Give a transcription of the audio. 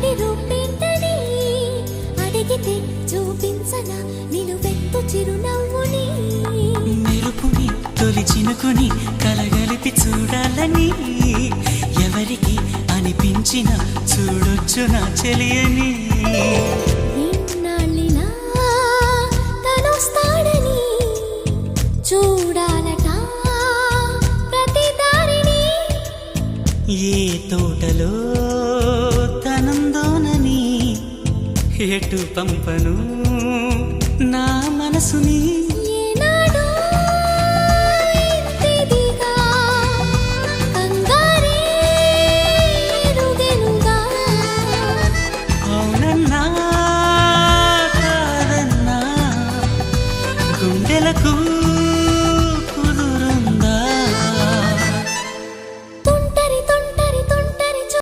అతడి రూపేంటని అడిగితే చూపించనా నిలువెత్తు చిరునవ్వుని. మెరుపుని తొలి చినుకుని కలగలిపి చూడాలని ఎవరికి అనిపించిన చూడొచ్చు నా చెలియని. ఇన్నాళ్ళిలా తనొస్తాడని చూడాలట ప్రతి దారిని. ఏ తోటలో తనందోనని ఎటు పంపను నా మనసుని.